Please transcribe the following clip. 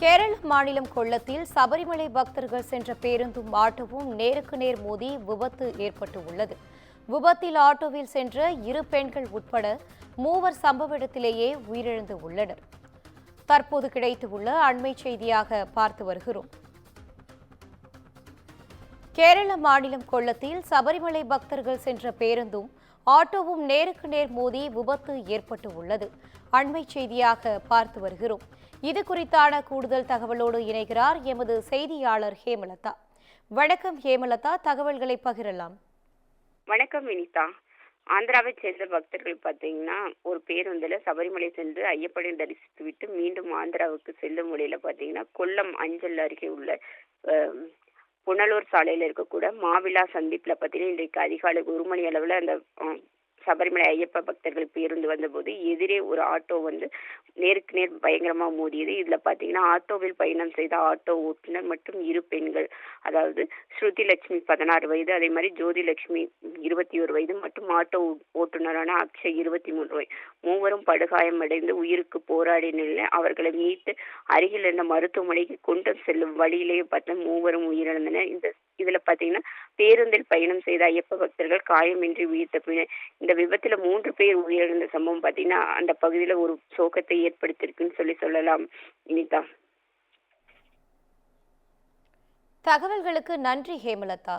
கேரள மாநிலம் கொல்லத்தில் சபரிமலை பக்தர்கள் சென்ற பேருந்தும் ஆட்டோவும் நேருக்கு நேர் மோதி விபத்து ஏற்பட்டுள்ளது. விபத்தில் ஆட்டோவில் சென்ற இரு பெண்கள் உட்பட 3 சம்பவ இடத்திலேயே உயிரிழந்து உள்ளனர். தற்போது கிடைத்துள்ள அண்மை செய்தியாக பார்த்து வருகிறோம். கேரள மாநிலம் கொல்லத்தில் சபரிமலை பக்தர்கள் சென்ற பேருந்தும் ஆட்டோவும் நேருக்கு நேர் மோதி விபத்து ஏற்பட்டு உள்ளது. அண்மை செய்தியாக பார்த்து வருகிறோம். இது குறித்தான கூடுதல் தகவலோடு இணைகிறார் எமது செய்தியாளர் ஹேமலதா. வணக்கம் ஹேமலதா, தகவல்களை பகிரலாம். வணக்கம் வினிதா. ஆந்திராவை சேர்ந்த பக்தர்கள் பார்த்தீங்கன்னா ஒரு பேருந்தில் சபரிமலை சென்று ஐயப்பனை தரிசித்து விட்டு மீண்டும் ஆந்திராவுக்கு செல்லும் வழியில பார்த்தீங்கன்னா கொல்லம் அஞ்சல் அருகே உள்ள புனலூர் சாலையில் இருக்கக்கூட மாவிலா சந்திப்பில் பார்த்தீங்கன்னா இன்றைக்கு அதிகாலை 1 மணி அளவில் அந்த சபரிமலை ஐயப்ப பக்தர்கள் பேருந்து வந்தபோது எதிரே ஒரு ஆட்டோ நேருக்கு நேர் பயங்கரமா மோதியது. இதுல பாத்தீங்கன்னா ஆட்டோவில் பயணம் செய்த ஆட்டோ ஓட்டுநர் மற்றும் 2 பெண்கள், அதாவது ஸ்ருதி லட்சுமி 16 வயது, அதே மாதிரி ஜோதி லட்சுமி 21 வயது மற்றும் ஆட்டோ ஓட்டுநரான அக்ஷய் 23 வயது, மூவரும் படுகாயமடைந்து உயிருக்கு போராடிய நிலையில் அவர்களை மீட்டு அருகில் இருந்த மருத்துவமனைக்கு கொண்டு செல்லும் வழியிலேயே பார்த்த மூவரும் உயிரிழந்தனர். இதுல பாத்தீங்கன்னா பேருந்தில் பயணம் செய்த ஐயப்ப பக்தர்கள் காயமின்றி உயிர் தப்பினர். இந்த விபத்துல 3 பேர் உயிரிழந்த சம்பவம் பாத்தீங்கன்னா அந்த பகுதியில ஒரு சோகத்தை ஏற்படுத்தியிருக்குன்னு சொல்லலாம். இனிதா, தகவல்களுக்கு நன்றி ஹேமலதா.